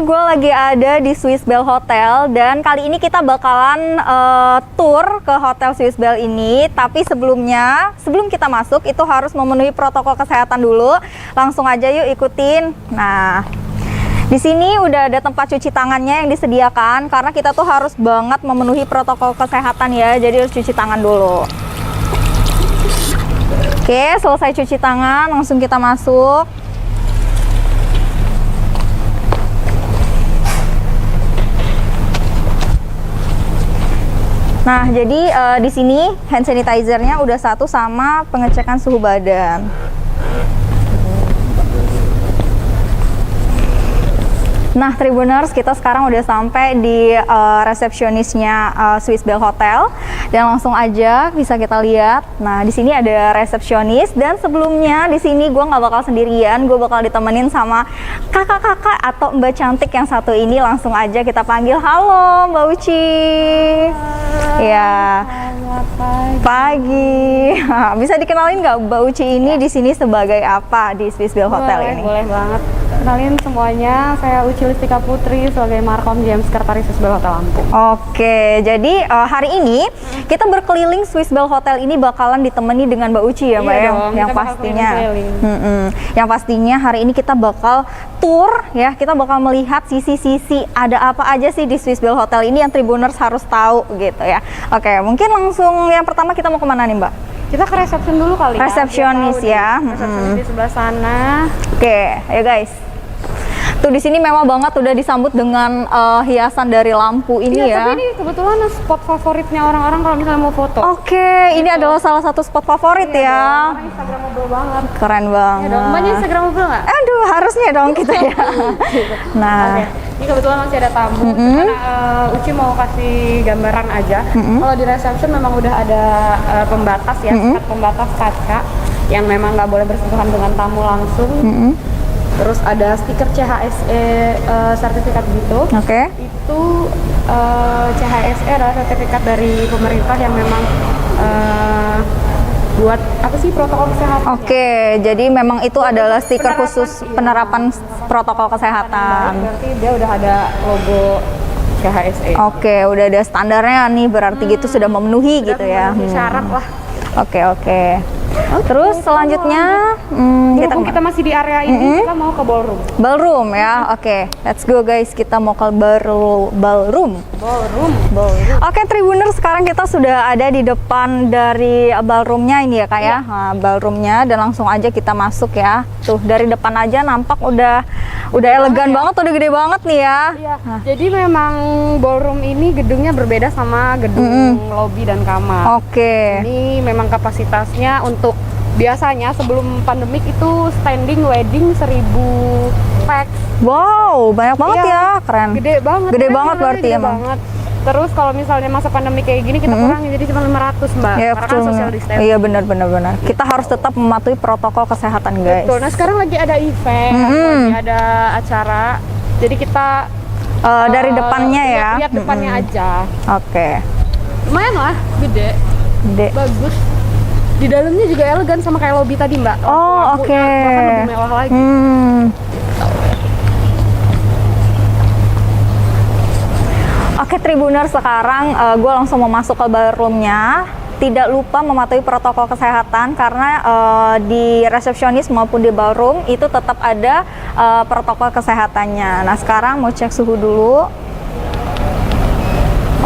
gue lagi ada di Swiss Bell Hotel dan kali ini kita bakalan tour ke Hotel Swiss Bell ini. Tapi sebelum kita masuk itu harus memenuhi protokol kesehatan dulu. Langsung aja yuk ikutin. Nah, di sini udah ada tempat cuci tangannya yang disediakan karena kita tuh harus banget memenuhi protokol kesehatan ya. Jadi harus cuci tangan dulu. Oke, selesai cuci tangan langsung kita masuk. Nah, jadi di sini hand sanitizer-nya udah satu sama pengecekan suhu badan. Nah, Tribuners, kita sekarang udah sampai di resepsionisnya Swiss Bell Hotel dan langsung aja bisa kita lihat. Nah, di sini ada resepsionis dan sebelumnya di sini gue nggak bakal sendirian, gue bakal ditemenin sama kakak-kakak atau mbak cantik yang satu ini. Langsung aja kita panggil. Halo, Mbak Uci. Ya. Pagi. Bisa dikenalin nggak Mbak Uci ini di sini sebagai apa di Swiss Bell Hotel ini? Boleh banget. Kenalin semuanya, saya Uci Listika Putri sebagai Markom GM Sekretaris Swiss Bell Hotel Lampung. Oke, jadi hari ini kita berkeliling Swiss Bell Hotel ini bakalan ditemani dengan Mbak Uci ya, Mbak, yang pastinya. Yang pastinya hari ini kita bakal tour ya, kita bakal melihat sisi-sisi ada apa aja sih di Swiss Bell Hotel ini yang Tribuners harus tahu gitu ya. Oke, mungkin langsung yang pertama kita mau kemana nih, Mbak? Kita ke resepsi dulu kali ya. Resepsionis ya. Resepsionis di sebelah sana. Oke, ayo guys. Tuh di sini mewah banget, udah disambut dengan hiasan dari lampu ini ya. Tapi ini kebetulan spot favoritnya orang-orang kalau misalnya mau foto. Oke, ini adalah salah satu spot favorit ya. Orang Instagramable banget. Keren banget. Ya dong, Mbaknya Instagramable nggak? Aduh, harusnya dong kita ya. Nah, ini kebetulan masih ada tamu. Karena Uci mau kasih gambaran aja. Kalau di reception memang udah ada pembatas ya, sekat pembatas kaca yang memang nggak boleh bersentuhan dengan tamu langsung. Terus ada stiker CHSE sertifikat gitu. Oke. Itu CHSE adalah sertifikat dari pemerintah yang memang buat apa sih protokol kesehatan. Oke, jadi memang itu adalah stiker khusus penerapan protokol kesehatan. Berarti dia udah ada logo CHSE. Oke, udah ada standarnya nih, berarti gitu sudah memenuhi gitu ya. Syarat lah. Oke. Terus selanjutnya kita masih di area ini, kita mau ke ballroom. Ballroom ya, oke. Let's go guys, kita mau ke ballroom. Oke, Tribuners, sekarang kita sudah ada di depan dari ballroomnya ini ya, Kak ya. Nah, ballroomnya dan langsung aja kita masuk ya. Tuh dari depan aja nampak udah elegan banget, udah gede banget nih ya. Iya. Jadi memang ballroom ini gedungnya berbeda sama gedung lobby dan kamar. Oke. Ini memang kapasitasnya untuk biasanya sebelum pandemik itu standing wedding 1000 pax. Wow, banyak banget ya, keren. Gede banget. Gede banget berarti emang. Terus kalau misalnya masa pandemi kayak gini kita kurangin jadi cuma 500, Mbak. Ya, karena kan social distancing. Iya, benar. Kita harus tetap mematuhi protokol kesehatan, guys. Betul. Nah, sekarang lagi ada event, lagi ada acara. Jadi kita dari depannya ya. Lihat depannya aja. Oke. Lumayan lah, gede. Bagus. Di dalamnya juga elegan sama kayak lobby tadi, Mbak. Oh, oke. Bahkan lebih mewah lagi. Oke, Tribuners, sekarang gue langsung mau masuk ke ballroomnya. Tidak lupa mematuhi protokol kesehatan karena di resepsionis maupun di ballroom itu tetap ada protokol kesehatannya. Nah, sekarang mau cek suhu dulu.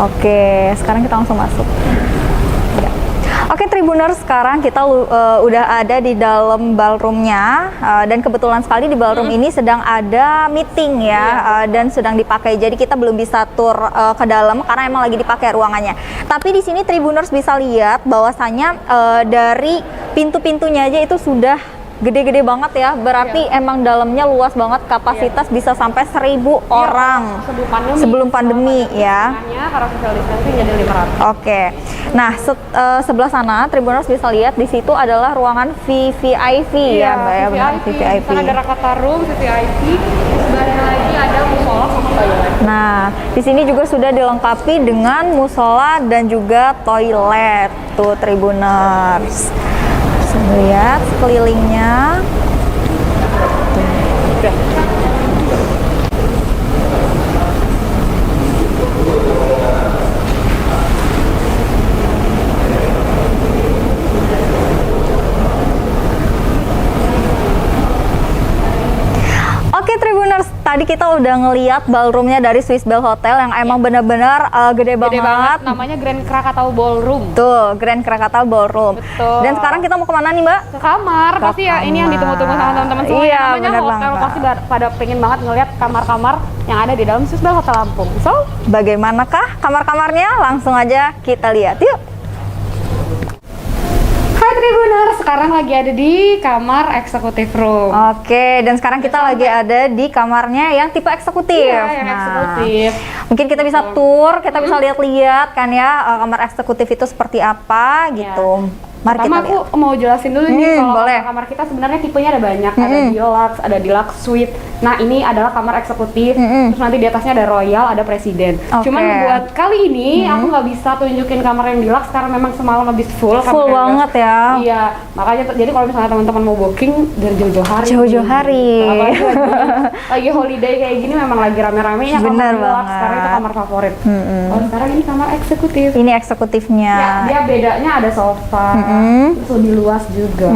Oke, sekarang kita langsung masuk. Oke, Tribuners, sekarang kita udah ada di dalam ballroomnya dan kebetulan sekali di ballroom ini sedang ada meeting ya, dan sedang dipakai. Jadi kita belum bisa tur ke dalam karena emang lagi dipakai ruangannya. Tapi di sini Tribuners bisa lihat bahwasanya dari pintu-pintunya aja itu sudah gede-gede banget ya, berarti emang dalamnya luas banget, kapasitas bisa sampai 1000 orang sebelum pandemi ya. Karena social distancing jadi 500. Oke. Nah, sebelah sana Tribuners bisa lihat di situ adalah ruangan VVIP ya, Mbak ya, benar VVIP. Sana ada Rakata Room, VVIP. Sebelahnya lagi ada musola sama toilet. Nah, di sini juga sudah dilengkapi dengan musola dan juga toilet tuh, Tribuners. Lihat sekelilingnya. tadi kita udah ngeliat ballroomnya dari Swiss Bell Hotel yang emang bener-bener gede banget. Namanya Grand Krakatau Ballroom. Tuh, Grand Krakatau Ballroom. Betul. Dan sekarang kita mau kemana nih, Mbak? Ke kamar, pasti ya. Ini yang ditunggu-tunggu sama teman-teman semua. Iya, Namanya bener hotel, banget. pasti pada pengen banget ngeliat kamar-kamar yang ada di dalam Swiss Bell Hotel Lampung. So, Bagaimanakah kamar-kamarnya? Langsung aja kita lihat yuk. hai Tribuners, sekarang lagi ada di kamar executive room. Oke, dan sekarang kita lagi ada di kamarnya yang tipe eksekutif. Iya, yang eksekutif. Mungkin kita bisa tour, kita bisa lihat-lihat kan ya kamar eksekutif itu seperti apa gitu. Mari Pertama kita lihat. aku mau jelasin dulu nih kalau boleh. kamar kita sebenarnya tipenya ada banyak, ada deluxe, ada deluxe suite. Nah ini adalah kamar eksekutif, terus nanti di atasnya ada royal, ada presiden. Oke. Cuman buat kali ini aku nggak bisa tunjukin kamar yang deluxe karena memang semalam habis full. Full banget ya. Iya, makanya jadi kalau misalnya teman-teman mau booking dari jauh-jauh hari. Jauh-jauh hari. Apalagi lagi holiday kayak gini memang lagi rame-ramenya kamar Bener deluxe banget. karena itu kamar favorit. Kalau sekarang ini kamar eksekutif. Ini eksekutifnya. Ya, dia bedanya ada sofa, terus lebih luas juga.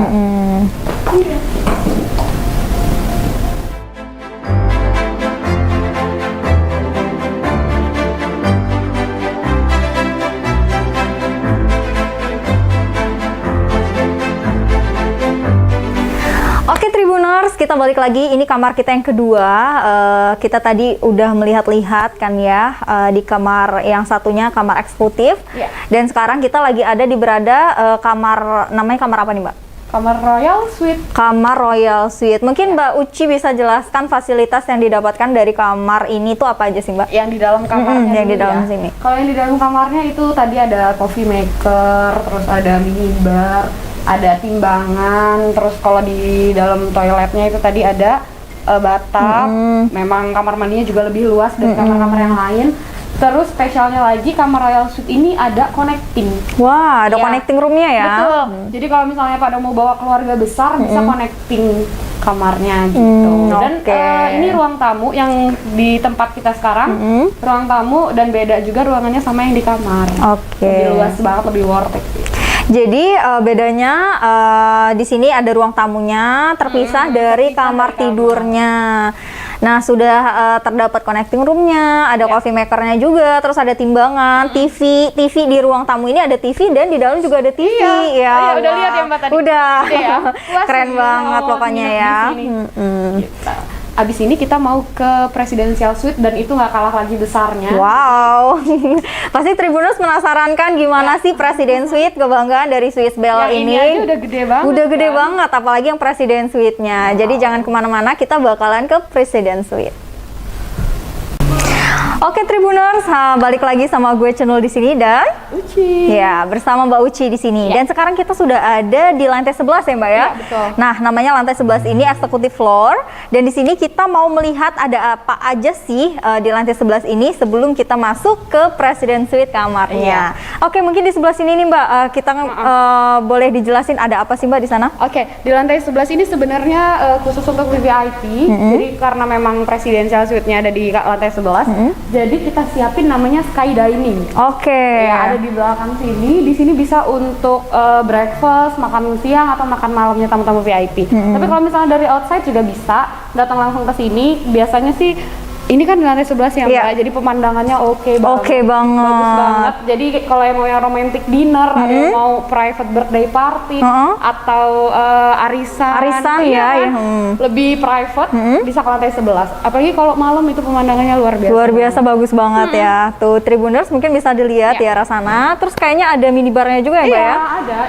Oke Tribuners, kita balik lagi. Ini kamar kita yang kedua. Kita tadi udah melihat-lihat kan ya di kamar yang satunya kamar eksekutif. Iya. Dan sekarang kita lagi ada di kamar, namanya kamar apa nih Mbak? Kamar royal suite. Kamar Royal Suite. Mungkin Mbak Uci bisa jelaskan fasilitas yang didapatkan dari kamar ini tuh apa aja sih Mbak? Yang di dalam kamarnya yang di dulu dalam ya. sini. Kalau yang di dalam kamarnya itu tadi ada coffee maker, terus ada minibar, ada timbangan, terus kalau di dalam toiletnya itu tadi ada bathtub. Memang kamar mandinya juga lebih luas dari kamar-kamar yang lain. Terus spesialnya lagi kamar Royal Suite ini ada connecting. Wah, ada Iya. connecting roomnya ya? Betul. Jadi kalau misalnya pada mau bawa keluarga besar bisa connecting kamarnya gitu. Dan oke. ini ruang tamu yang di tempat kita sekarang, ruang tamu dan beda juga ruangannya sama yang di kamar. Oke. Lebih luas banget, lebih worth it. Jadi bedanya di sini ada ruang tamunya terpisah dari kamar tidurnya. Nah sudah terdapat connecting roomnya, ada coffee makernya juga, terus ada timbangan, TV di ruang tamu ini ada TV dan di dalam juga ada TV. Iya, udah lihat ya Mbak tadi. Udah, Gede ya? Puas keren nih, banget mau pokoknya nginep ya. di sini. Gitu. Abis ini kita mau ke presidential suite dan itu nggak kalah lagi besarnya. Wow, pasti Tribuners penasaran kan gimana sih Presiden Suite kebanggaan dari Swiss Bell Yang ini aja udah gede banget. Udah gede kan? banget, apalagi yang Presiden Suite-nya. Jadi jangan kemana-mana, kita bakalan ke Presiden Suite. Oke Tribuners, balik lagi sama gue Cenul di sini dan Uci. ya bersama Mbak Uci di sini. Dan sekarang kita sudah ada di lantai 11 ya Mbak ya. Iya, betul. Nah, namanya lantai 11 ini executive floor dan di sini kita mau melihat ada apa aja sih di lantai 11 ini sebelum kita masuk ke Presiden Suite kamarnya. Oke, mungkin di sebelah sini nih Mbak kita boleh dijelasin ada apa sih Mbak di sana? Oke, di lantai 11 ini sebenarnya khusus untuk VIP. Jadi karena memang presidential suite-nya ada di lantai 11, jadi kita siapin namanya sky dining. Oke. Ya, ada di belakang sini. Di sini bisa untuk breakfast, makan siang atau makan malamnya tamu-tamu VIP. Tapi kalau misalnya dari outside juga bisa datang langsung ke sini. Biasanya sih ini kan di lantai 11 ya, Iya. Mbak. Jadi pemandangannya oke banget. Oke banget. Bagus banget. Jadi kalau yang mau yang romantic dinner, ada yang mau private birthday party atau arisan. Arisan iya ya, kan? Lebih private bisa ke lantai 11. Apalagi kalau malam itu pemandangannya luar biasa. Luar biasa bagus banget ya. Tuh Tribuners mungkin bisa dilihat di arah sana. Terus kayaknya ada minibarnya juga ya Mbak Iya, ya? ada.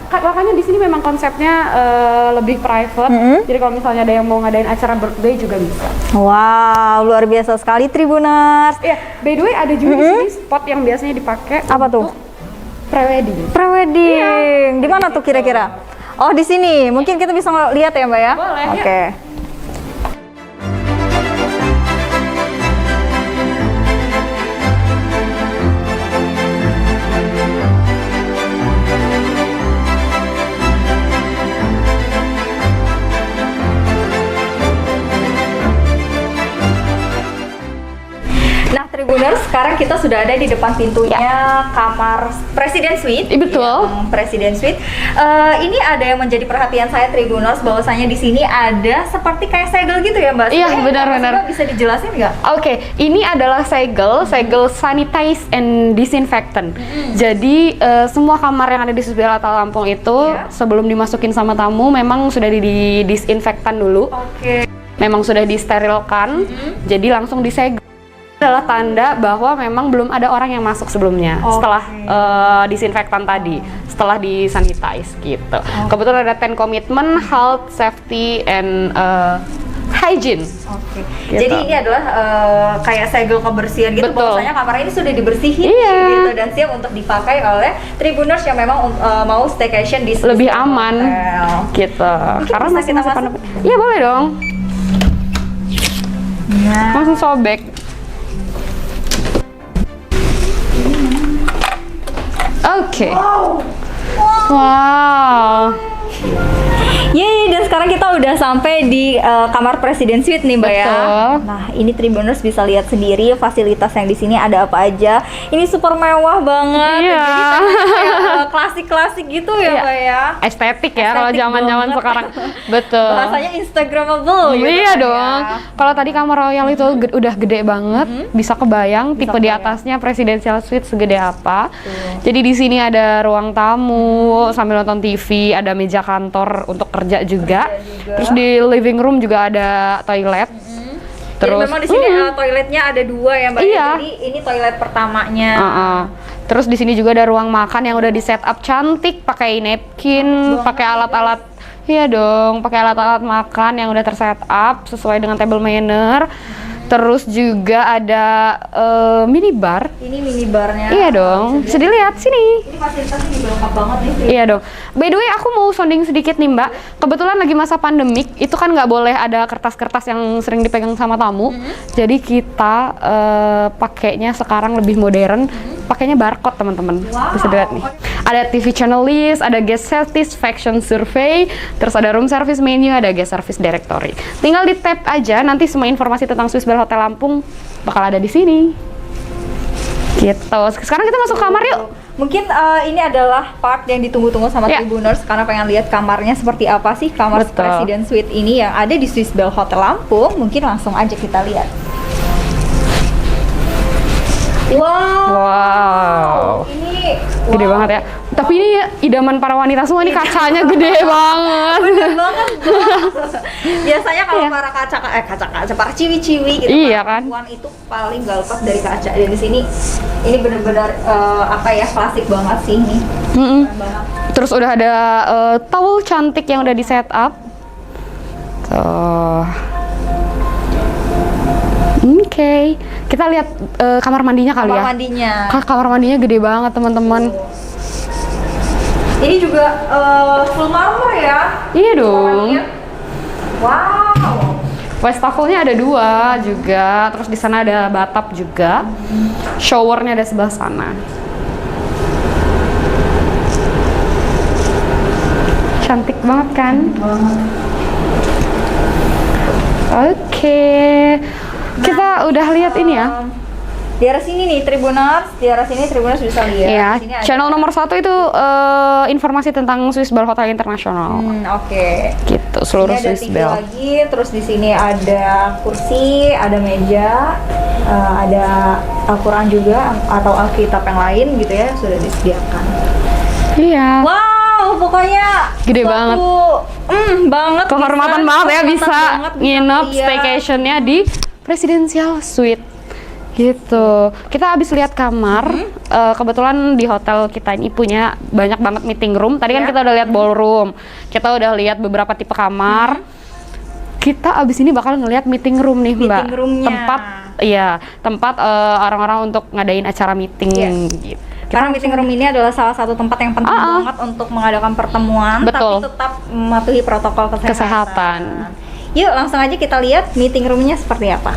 Makanya di sini memang konsepnya lebih private. Jadi kalau misalnya ada yang mau ngadain acara birthday juga bisa. Wow, luar biasa sekali Tribuners. Iya, by the way ada juga di sini spot yang biasanya dipakai Apa tuh? untuk prewedding. Prewedding. Di mana tuh kira-kira? Oh, di sini. Mungkin kita bisa lihat ya, Mbak ya? Boleh, ya. Oke. Nah, Tribuners, sekarang kita sudah ada di depan pintunya kamar Presiden Suite. Betul. Yang Presiden Suite. Ini ada yang menjadi perhatian saya Tribuners, bahwasanya di sini ada seperti kayak segel gitu ya, Mbak. Iya, Sebenarnya benar-benar. Mbak bisa dijelasin nggak? Oke, ini adalah segel sanitize and disinfectant. Jadi semua kamar yang ada di Swiss Bell Hotel Lampung itu sebelum dimasukin sama tamu memang sudah di disinfektan dulu. Oke. Memang sudah disterilkan. Jadi langsung disegel. Adalah tanda bahwa memang belum ada orang yang masuk sebelumnya setelah disinfektan tadi, setelah disanitize gitu. Kebetulan ada 10 komitmen health, safety, and hygiene. Oke. Gitu. Jadi ini adalah kayak segel kebersihan gitu. Betul. Bahwasanya kamar ini sudah dibersihin gitu dan siap untuk dipakai oleh Tribuners yang memang mau staycation di Lebih Swiss aman Hotel. gitu. Mungkin Karena bisa masih kita masih masuk? pandemi. Iya boleh dong. Nah. Langsung sobek. Oke. Wow. Yeay, dan sekarang kita udah sampai di kamar Presiden Suite nih, Mbak ya. Betul. Nah, ini Tribuners bisa lihat sendiri fasilitas yang di sini ada apa aja. Ini super mewah banget. Iya. Jadi kayak klasik-klasik gitu ya, Iya. Mbak ya. Estetik ya kalau Estetik zaman-zaman banget. sekarang. Betul. Bahasanya Instagramable gitu. Iya kan dong. ya. Kalau tadi kamar royal itu udah gede banget, bisa kebayang Bisa tipe di kebayang. atasnya presidential suite segede apa. Jadi di sini ada ruang tamu sambil nonton TV, ada meja kantor untuk kerja juga. Terus di living room juga ada toilet. Jadi Terus memang di sini toiletnya ada 2 ya, Mbak. Iya. Jadi ini toilet pertamanya. Terus di sini juga ada ruang makan yang udah di set up cantik, pakai napkin, pakai alat-alat. Iya dong, pakai alat-alat makan yang udah terset up sesuai dengan table manner. Terus juga ada minibar. Ini minibarnya. Iya dong, bisa dilihat sini. Ini fasilitasnya juga lengkap banget nih. Iya dong. By the way, aku mau sounding sedikit nih Mbak. Kebetulan lagi masa pandemik, itu kan nggak boleh ada kertas-kertas yang sering dipegang sama tamu. Jadi kita pakainya sekarang lebih modern. Pakainya barcode teman-teman. Bisa dilihat nih. Ada TV channel list, ada guest satisfaction survey, terus ada room service menu, ada guest service directory. Tinggal di tap aja, nanti semua informasi tentang Swiss Bell Hotel Lampung bakal ada di sini. Gitu. Sekarang kita masuk kamar yuk. Mungkin ini adalah part yang ditunggu-tunggu sama Ya. Tribuners karena pengen lihat kamarnya seperti apa sih kamar Betul. Presiden Suite ini yang ada di Swiss Bell Hotel Lampung. Mungkin langsung aja kita lihat. Wow. Ini Gede banget ya. Tapi ini idaman para wanita semua, nih kacanya gede banget. Bener banget. Biasanya kalau Iya. para kaca-kaca, para ciwi-ciwi gitu, Iya para kan? perempuan itu paling gak lepas dari kaca. Dan di sini ini benar-benar apa ya, klasik banget sih ini. Keren banget. Terus udah ada towel cantik yang udah di set up. Tuh. Oke, kita lihat kamar mandinya kali Kamar ya. mandinya. Kamar mandinya gede banget teman-teman. Ini juga full marmer ya. Iya Kamar dong. mandinya. Wow. Wastafelnya ada 2 juga. Terus di sana ada bathtub juga. Showernya ada sebelah sana. Cantik banget kan? Oke. Kita udah lihat ini ya. Di arah sini nih Tribuners, bisa lihat. Iya, Di sini ada- channel nomor 1 itu informasi tentang Swiss Bell Hotel International. Oke. Gitu, seluruh Ini ada Swiss TV Bell. lagi, terus di sini ada kursi, ada meja, ada Al-Quran juga atau Alkitab yang lain gitu ya, sudah disediakan. Iya. Wow, pokoknya Gede banget. banget. Kehormatan bisa. banget ya Kehormatan bisa banget bisa nginep lihat. staycationnya di Presidential Suite gitu. Kita habis lihat kamar. Kebetulan di hotel kita ini punya banyak banget meeting room. Tadi kan Ya. kita udah lihat ballroom, kita udah lihat beberapa tipe kamar. Kita abis ini bakal ngelihat meeting room nih Mbak. Meeting room-nya. Tempat orang-orang untuk ngadain acara meeting Iya. gitu. Karena meeting room ini adalah salah satu tempat yang penting banget untuk mengadakan pertemuan, Betul. tapi tetap mematuhi protokol kesehatan. Kesehatan. Yuk langsung aja kita lihat meeting roomnya seperti apa.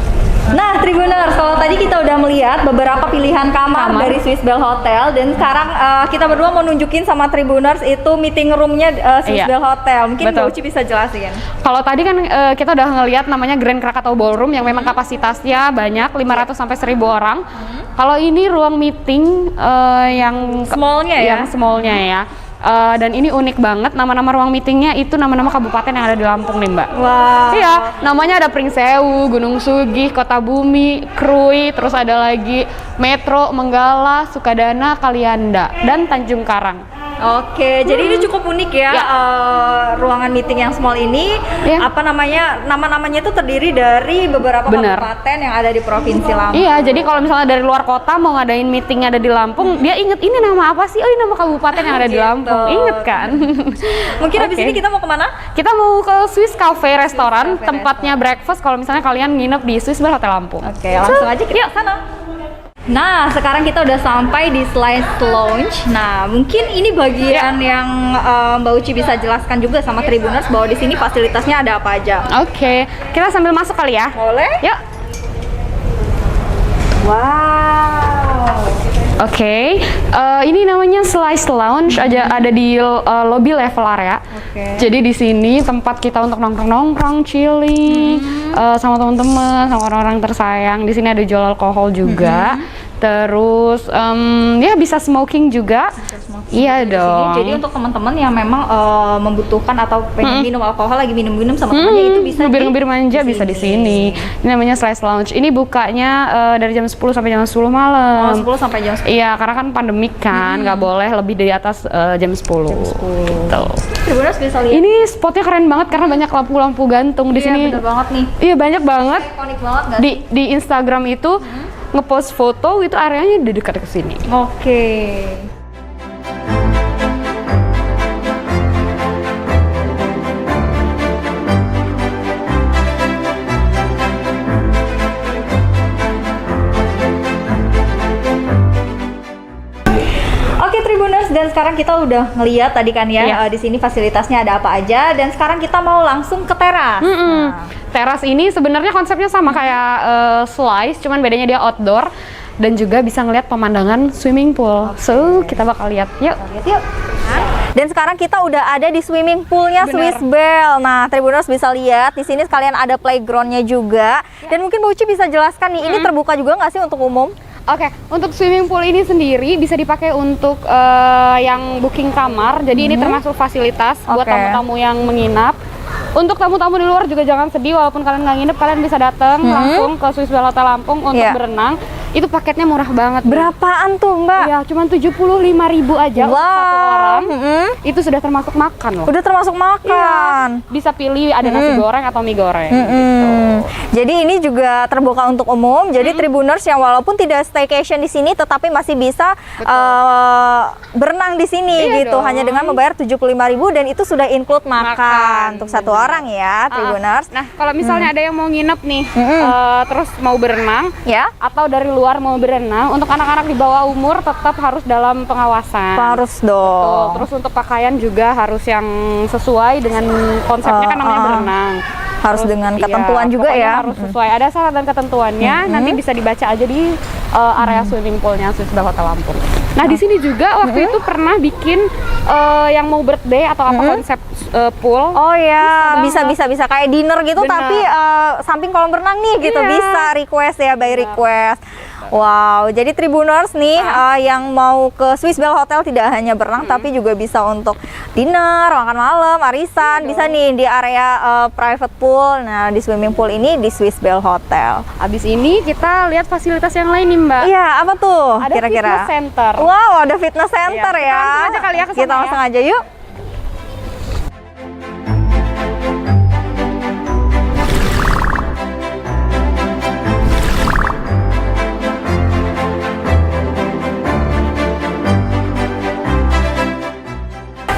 Nah, Tribuners, kalau tadi kita udah melihat beberapa pilihan kamar dari Swiss Bell Hotel, dan sekarang kita berdua mau nunjukin sama Tribuners itu meeting roomnya Swiss Bell Hotel. Mungkin Mbak Uci bisa jelasin. Kalau tadi kan kita udah ngelihat namanya Grand Krakatau Ballroom yang memang kapasitasnya banyak 500 sampai 1000 orang. Kalau ini ruang meeting yang smallnya ya. Yang smallnya ya. Dan ini unik banget, nama-nama ruang meetingnya itu nama-nama kabupaten yang ada di Lampung nih Mbak. Wow. Iya, namanya ada Pringsewu, Gunung Sugih, Kota Bumi, Krui, terus ada lagi Metro, Menggala, Sukadana, Kalianda, dan Tanjung Karang. Oke, jadi ini cukup unik ya, ruangan meeting yang small ini. Apa namanya? Nama-namanya itu terdiri dari beberapa kabupaten yang ada di Provinsi Lampung. Iya, jadi kalau misalnya dari luar kota mau ngadain meeting ada di Lampung, dia inget ini nama apa sih? Oh, ini nama kabupaten yang ada di Lampung. Inget kan? Mungkin habis ini kita mau kemana? Kita mau ke Swiss Cafe Restoran, tempatnya breakfast kalau misalnya kalian nginep di Swiss Bell Hotel Lampung. Oke, langsung aja kita ke sana. Nah, sekarang kita udah sampai di Slice Lounge. Nah, mungkin ini bagian yang Mbak Uci bisa jelaskan juga sama Tribuners bahwa di sini fasilitasnya ada apa aja. Oke, kita sambil masuk kali ya. Boleh? Yuk. Wow. Oke, ini namanya Slice Lounge, ada di lobby level area. Jadi di sini tempat kita untuk nongkrong-nongkrong, chilling, sama teman-teman, sama orang-orang tersayang. Di sini ada jual alkohol juga. Terus ya bisa smoking juga. Iya dong. Jadi untuk teman-teman yang memang membutuhkan atau pengen minum alkohol, lagi minum-minum sama temannya, itu bisa ngebir-ngebir manja bisa di sini. Ini namanya Slice Lounge. Ini bukanya dari jam 10 sampai jam 10 malam. 10 sampai jam 10. Iya, karena kan pandemik kan, nggak boleh lebih dari atas jam 10. Gitu. Tribuners bisa lihat. Ini spotnya keren banget karena banyak lampu-lampu gantung di sini. Iya, bener banget nih. Iya, banyak banget. Ikonik banget nggak sih? Di Instagram itu ngepost foto itu areanya di dekat ke sini. Oke. Oke Tribuners, dan sekarang kita udah ngeliat tadi kan ya, di sini fasilitasnya ada apa aja, dan sekarang kita mau langsung ke teras. Teras ini sebenarnya konsepnya sama kayak Slice, cuman bedanya dia outdoor dan juga bisa ngeliat pemandangan swimming pool. So kita bakal lihat, yuk. Dan sekarang kita udah ada di swimming poolnya Swiss Bell. Nah, Tribuners bisa lihat di sini sekalian ada playgroundnya juga. Dan mungkin Mbak Uci bisa jelaskan nih, ini terbuka juga nggak sih untuk umum? Oke, untuk swimming pool ini sendiri bisa dipakai untuk yang booking kamar. Jadi ini termasuk fasilitas buat tamu-tamu yang menginap. Untuk tamu-tamu di luar juga jangan sedih, walaupun kalian nggak nginep, kalian bisa datang langsung ke Swiss Bell Hotel Lampung untuk berenang. Itu paketnya murah banget. Berapaan tuh Mbak? Ya, cuma 75.000 aja untuk satu orang. Itu sudah termasuk makan loh. Udah termasuk makan. Iya. Bisa pilih ada nasi goreng atau mie goreng. Gitu. Jadi ini juga terbuka untuk umum. Jadi Tribuners yang walaupun tidak staycation di sini, tetapi masih bisa berenang di sini gitu. Hanya dengan membayar 75.000 dan itu sudah include makan untuk satu orang ya, Tribuners. Nah, kalau misalnya ada yang mau nginep nih, terus mau berenang, atau dari luar mau berenang, untuk anak-anak di bawah umur tetap harus dalam pengawasan. Harus dong. Betul. Terus untuk pakaian juga harus yang sesuai dengan konsepnya kan namanya berenang. Harus dengan ketentuan juga ya. Harus sesuai. Ada syarat dan ketentuannya. Nanti bisa dibaca aja di area swimming poolnya Swiss Bell Hotel Lampung. Nah, di sini juga waktu itu pernah bikin yang mau birthday atau apa konsep pool. Oh ya, bisa kayak dinner gitu. Bener. Tapi samping kolam renang nih gitu, bisa request ya, by request. Wow, jadi Tribuners nih yang mau ke Swiss Bell Hotel tidak hanya berenang tapi juga bisa untuk dinner, makan malam, arisan, bisa nih di area private pool. Nah, di swimming pool ini di Swiss Bell Hotel. Abis ini kita lihat fasilitas yang lain nih Mbak. Iya, apa tuh ada kira-kira? Fitness center. Wow, ada fitness center ya. Kita langsung aja kali ya ke sana. Kita langsung aja yuk.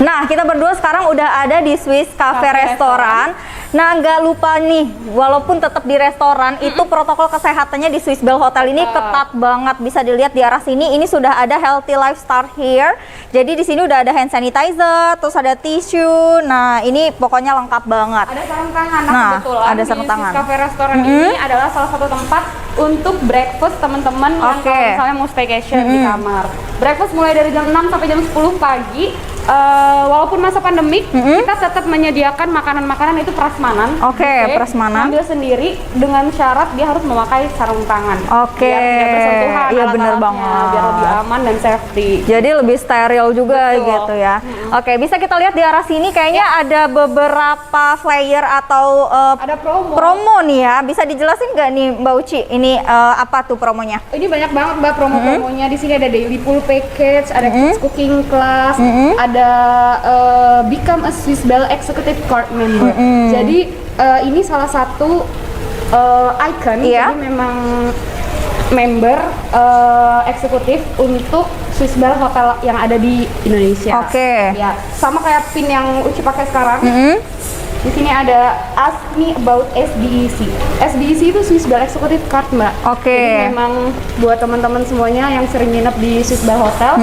Nah, kita berdua sekarang udah ada di Swiss Cafe Restoran. Nah, nggak lupa nih, walaupun tetap di restoran, itu protokol kesehatannya di Swiss Bell Hotel ini ketat banget. Bisa dilihat di arah sini, ini sudah ada healthy life start here. Jadi di sini udah ada hand sanitizer, terus ada tisu. Nah, ini pokoknya lengkap banget. Ada sarung tangan. Nah, kebetulan ada sarung di tangan. Swiss Cafe Restoran ini adalah salah satu tempat untuk breakfast teman-teman yang Oke. kalau misalnya mau staycation di kamar. Breakfast mulai dari jam 6 sampai jam 10 pagi. Walaupun masa pandemik, kita tetap menyediakan makanan-makanan itu prasmanan. Oke, prasmanan. Ambil sendiri dengan syarat dia harus memakai sarung tangan. Oke. Biar tidak bersentuhan Iya, bener alat-alatnya, banget. biar lebih aman dan safety. Jadi lebih steril juga Betul. gitu ya. Oke, bisa kita lihat di arah sini kayaknya ada beberapa flyer atau Ada promo. promo nih ya. Bisa dijelasin nggak nih Mbak Uci? Ini apa tuh promonya? Ini banyak banget Mbak promo-promonya. Di sini ada daily pool package, ada kids cooking class, ada become a Swiss Bell executive card member. Jadi ini salah satu icon. Iya. Jadi memang member eksekutif untuk Swiss Bell Hotel yang ada di Indonesia. Oke. Ya, sama kayak pin yang Uci pakai sekarang. Di sini ada Ask Me About SBEC. SBEC itu Swiss Bell Executive Card, Mbak. Oke. Jadi memang buat teman-teman semuanya yang sering nginep di Swiss Bell Hotel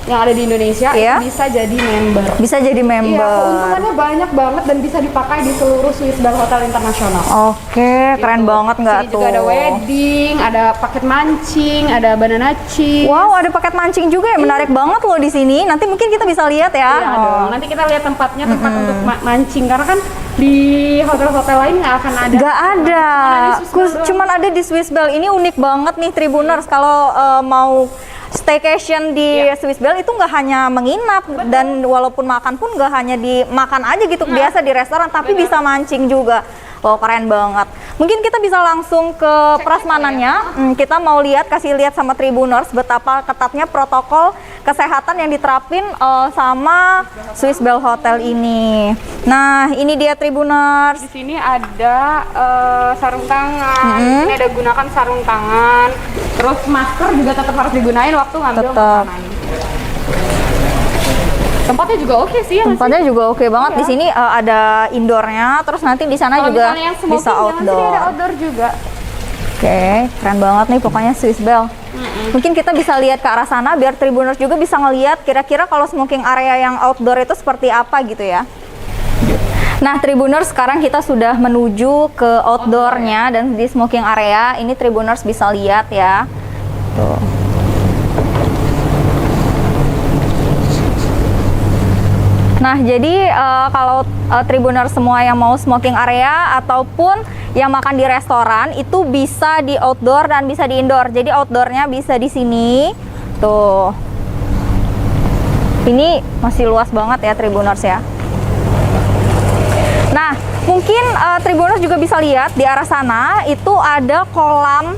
yang ada di Indonesia Iya. itu bisa jadi member. Bisa jadi Iya, member. keuntungannya banyak banget dan bisa dipakai di seluruh Swiss Bell Hotel internasional. Oke, keren Gitu. banget nggak Sini tuh? juga ada wedding, ada paket mancing, ada banana cheese. Wow, ada paket mancing juga ya, menarik banget loh di sini. Nanti mungkin kita bisa lihat ya. Iya dong. Nanti kita lihat tempatnya, tempat untuk mancing karena kan di hotel-hotel lain nggak akan ada. Nggak ada, Cuman cuman ada di Swiss Bell. Ini unik banget nih Tribuners. Kalau mau staycation di Swiss Bell itu nggak hanya menginap dan walaupun makan pun nggak hanya dimakan aja gitu biasa di restoran, tapi bisa mancing juga. Wow, keren banget. Mungkin kita bisa langsung ke prasmanannya. Kita mau kasih lihat sama Tribuners betapa ketatnya protokol kesehatan yang diterapin sama Swiss Bell Hotel ini. Nah, ini dia Tribuners. Di sini ada sarung tangan, di sini ada gunakan sarung tangan, terus masker juga tetap harus digunain waktu ngambil Tetap. makanan. Tempatnya juga oke sih ya. Tempatnya juga oke banget. Di sini ada indoornya, terus nanti di sana Kalau juga misalnya yang smoking, bisa jangan sini ada outdoor. outdoor juga. Oke, keren banget nih pokoknya Swiss Bell. Mungkin kita bisa lihat ke arah sana biar Tribuners juga bisa ngelihat kira-kira kalau smoking area yang outdoor itu seperti apa gitu ya. Nah, Tribuners sekarang kita sudah menuju ke outdoornya dan di smoking area ini Tribuners bisa lihat ya. Tuh. Nah, jadi kalau Tribuners semua yang mau smoking area ataupun yang makan di restoran itu bisa di outdoor dan bisa di indoor. Jadi outdoornya bisa di sini. Tuh. Ini masih luas banget ya Tribuners ya. Nah, mungkin Tribuners juga bisa lihat di arah sana itu ada kolam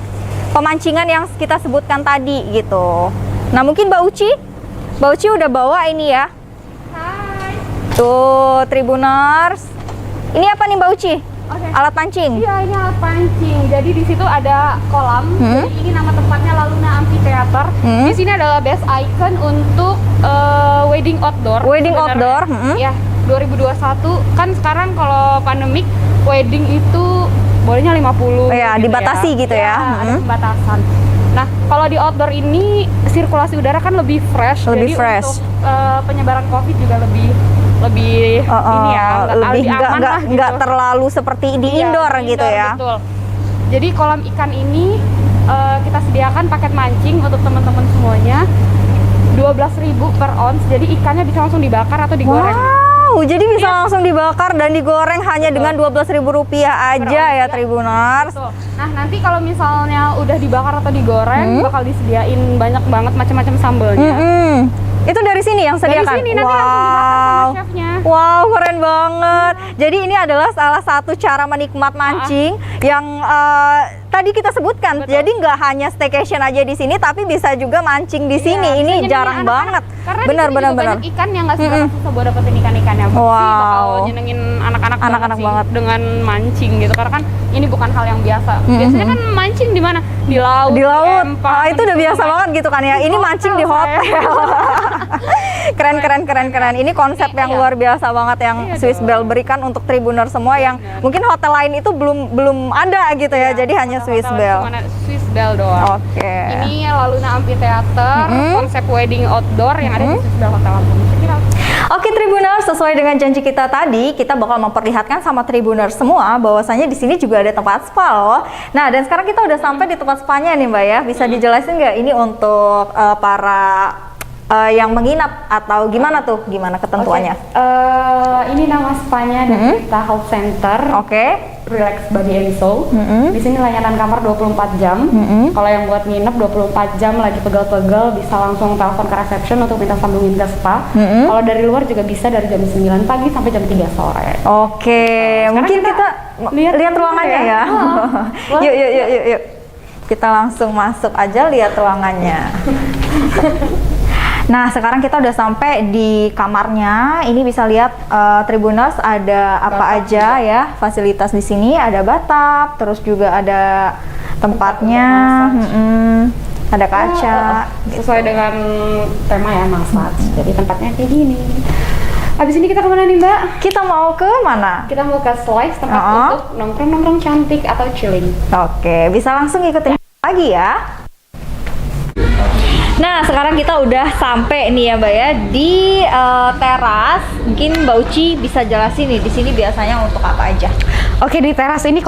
pemancingan yang kita sebutkan tadi gitu. Nah, mungkin Mbak Uci udah bawa ini ya. Hai. Tuh, Tribuners. Ini apa nih Mbak Uci? Oke. Alat pancing. Iya, ini alat pancing. Jadi di situ ada kolam. Jadi ini nama tempatnya Laluna Amphitheater. Di sini adalah best icon untuk wedding outdoor. Wedding sebenarnya. outdoor, Ya, 2021 kan sekarang kalau pandemik wedding itu bolehnya 50. Iya, dibatasi gitu ya. Ada pembatasan. Nah, kalau di outdoor ini sirkulasi udara kan lebih fresh. Lebih jadi fresh. untuk penyebaran COVID juga lebih ini ya, lebih aman lah nggak gitu. terlalu seperti di Iya, indoor di gitu ya. Betul. Jadi kolam ikan ini kita sediakan paket mancing untuk teman-teman semuanya 12.000 per ons. Jadi ikannya bisa langsung dibakar atau digoreng. Wow, jadi bisa langsung dibakar dan digoreng hanya dengan Rp12.000 aja ya Tribuners. Betul. Nah, nanti kalau misalnya udah dibakar atau digoreng bakal disediain banyak banget macam-macam sambelnya. Itu dari sini yang Dari sediakan. sini nanti langsung dibakar sama chefnya. Wow, keren banget. Jadi ini adalah salah satu cara menikmat mancing yang tadi kita sebutkan. Jadi nggak hanya staycation aja di sini, tapi bisa juga mancing di sini. Iya, bisa Ini nyenengin jarang anak-anak. banget. Karena Benar, di sini benar, juga benar. banyak ikan yang nggak seberapa susah buat dapetin ikan-ikannya. Wow. Bakal nyenengin anak-anak Anak-anak sih banget. dengan mancing gitu. Karena kan ini bukan hal yang biasa. Biasanya kan mancing di mana? Di laut. Di laut, empang, itu udah biasa banget gitu kan ya. Ini mancing di hotel. Keren. Ini konsep yang luar biasa banget yang Swiss Bell berikan untuk Tribuner semua yang mungkin hotel lain itu belum ada gitu ya. Jadi hanya Swiss Bell. Cuma Swiss Bell doang. Oke. Ini Laluna Amphitheater, konsep wedding outdoor yang ada di Swiss Bell Hotel Lampung. Oke Tribuners, sesuai dengan janji kita tadi, kita bakal memperlihatkan sama Tribuners semua bahwasanya di sini juga ada tempat spa loh. Nah, dan sekarang kita udah sampai di tempat spa-nya nih Mbak ya. Bisa dijelasin nggak ini untuk para yang menginap atau gimana tuh? Gimana ketentuannya? Ini nama spa-nya dari kita Health Center. Oke. Relax Body and Soul. Di sini layanan kamar 24 jam. Kalau yang buat nginep 24 jam lagi pegel-pegel bisa langsung telepon ke reception untuk minta sambungin ke spa. Kalau dari luar juga bisa dari jam 9 pagi sampai jam 3 sore. Oke, mungkin kita lihat ruangannya ya. Yuk. Kita langsung masuk aja lihat ruangannya. Nah, sekarang kita udah sampai di kamarnya. Ini bisa lihat Tribuners ada apa aja ya fasilitas di sini. Ada bathtub, terus juga ada tempatnya, ada kaca. Sesuai dengan tema ya massage. Jadi tempatnya kayak gini. Habis ini kita kemana nih Mbak? Kita mau ke mana? Kita mau ke Slice, tempat untuk nongkrong-nongkrong cantik atau chilling. Oke, bisa langsung ikutin lagi ya. Nah, sekarang kita udah sampai nih ya Mbak ya di teras. Mungkin Mbak Uci bisa jelasin nih di sini biasanya untuk apa aja. Oke, di teras ini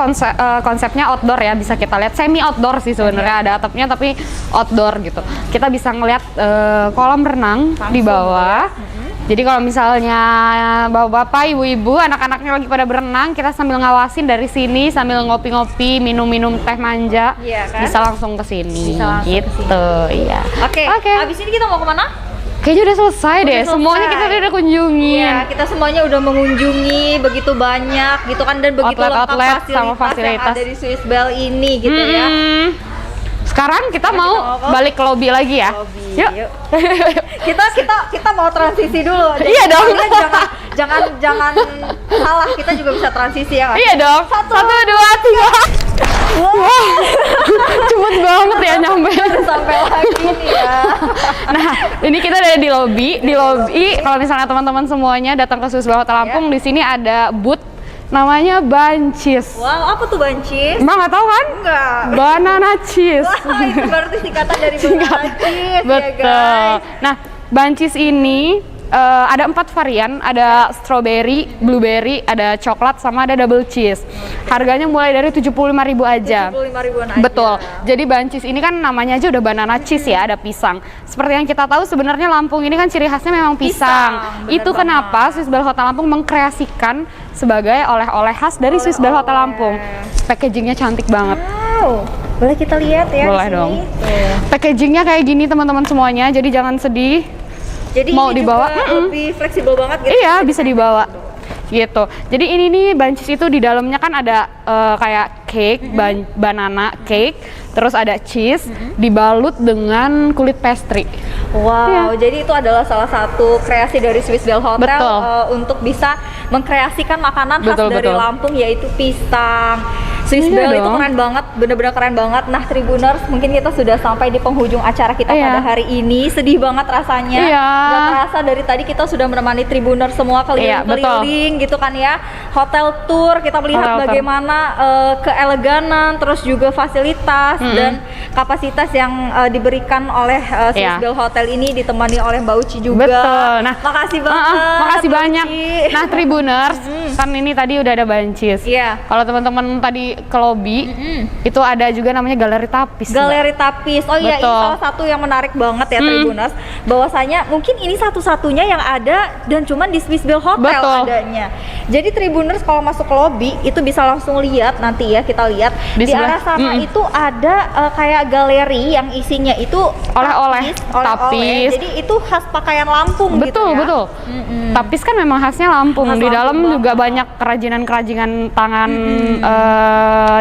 konsepnya outdoor ya, bisa kita lihat semi outdoor sih sebenarnya, ada atapnya tapi outdoor gitu. Kita bisa ngeliat kolam renang langsung di bawah. Jadi kalau misalnya bapak-bapak, ibu-ibu, anak-anaknya lagi pada berenang, kita sambil ngawasin dari sini sambil ngopi-ngopi, minum-minum teh manja, bisa langsung ke sini. Gitu, iya. Oke. Abis ini kita mau kemana? Kayaknya udah selesai deh. Semuanya kita udah kunjungin. Iya, kita semuanya udah mengunjungi begitu banyak gitu kan, dan begitu lengkap fasilitas yang ada di Swiss Bell ini gitu ya. Sekarang kita mau balik ke lobby lagi ya. Yuk. kita mau transisi dulu. Iya dong. Jangan salah, kita juga bisa transisi ya. Iya dong. 1, 2, 3. Wah. Cepet banget ya nyampe. Sampai lagi nih ya. Nah, ini kita ada di lobby. Di lobby kalau misalnya teman-teman semuanya datang ke Swiss Bell Hotel Lampung, di sini ada booth namanya Bunches. Wow, apa tuh Bunches? Emang nggak tahu kan? Enggak. Banana cheese. Wah, itu berarti singkatan dari banana cheese. Betul. Ya guys. Nah, Bunches ini ada 4 varian, ada strawberry, blueberry, ada coklat, sama ada double cheese. Harganya mulai dari 75.000 aja. 75.000-an aja. Betul. Jadi Bunches ini kan namanya aja udah banana cheese ya, ada pisang. Seperti yang kita tahu sebenarnya Lampung ini kan ciri khasnya memang pisang. Itu kenapa Swiss Bell Hotel Lampung mengkreasikan sebagai oleh-oleh khas dari Swiss Bell Hotel Lampung. Packagingnya cantik banget. Wow. Boleh kita lihat ya? Boleh dong. Packagingnya kayak gini teman-teman semuanya, jadi jangan sedih. Jadi mau ini dibawa juga lebih fleksibel banget gitu. Iya, bisa dibawa gitu. Jadi ini nih Bunches itu di dalamnya kan ada kayak cake, banana cake, terus ada cheese dibalut dengan kulit pastry. Wow, jadi itu adalah salah satu kreasi dari Swiss Bell Hotel untuk bisa mengkreasikan makanan khas dari Lampung, yaitu pisang. Swiss Bell itu keren banget, bener-bener keren banget. Nah Tribuners, mungkin kita sudah sampai di penghujung acara kita pada hari ini. Sedih banget rasanya. Gak terasa dari tadi kita sudah menemani Tribuners semua keliling-keliling gitu kan ya. Hotel tour, kita melihat bagaimana keeleganan, terus juga fasilitas dan kapasitas yang diberikan oleh Swiss Bell Hotel ini, ditemani oleh Mbak Uci juga. Betul. Nah, makasih banget. Makasih banyak. Nah Tribuners, kan ini tadi udah ada Bunches. Kalau teman-teman tadi ke lobby, itu ada juga namanya galeri tapis. Galeri tapis. Oh iya, ini salah satu yang menarik banget ya Tribuners. Bahwasanya mungkin ini satu-satunya yang ada dan cuman di Swiss Bell Hotel adanya. Jadi Tribuners kalau masuk ke lobby itu bisa langsung lihat nanti ya, kita lihat di arah sana itu ada kayak galeri yang isinya itu oleh-oleh tapis. Jadi itu khas pakaian Lampung gitu ya. Betul. Tapis kan memang khasnya Lampung. Di dalam juga banyak kerajinan-kerajinan tangan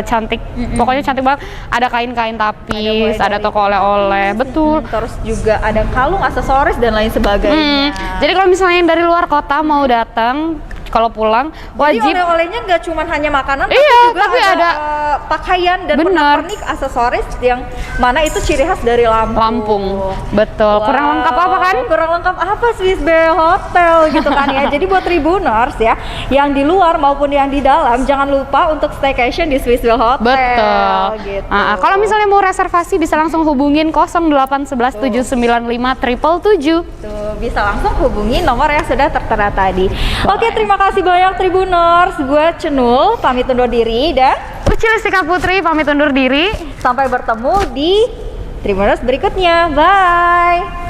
cantik. Pokoknya cantik banget. Ada kain-kain tapis, ada toko oleh-oleh. Betul. Terus juga ada kalung, aksesoris dan lain sebagainya. Jadi kalau misalnya yang dari luar kota mau datang, kalau pulang wajib. Jadi oleh-olehnya nggak cuma hanya makanan, tapi juga ada pakaian dan Bener. pernak-pernik aksesoris yang mana itu ciri khas dari Lampung. Lampung, betul. Wow, Kurang lengkap apa kan? Kurang lengkap apa Swiss Bell Hotel gitu kan ya. Jadi buat Tribuners ya, yang di luar maupun yang di dalam, jangan lupa untuk staycation di Swiss Bell Hotel. Betul. Gitu. Kalau misalnya mau reservasi bisa langsung hubungin 0811 795 777. Tuh, bisa langsung hubungi nomor yang sudah tertera tadi. Oke, terima kasih banyak Tribuners. Gue Cenul, pamit undur diri dan Uci Listika Putri pamit undur diri. sampai bertemu di Tribuners berikutnya. Bye.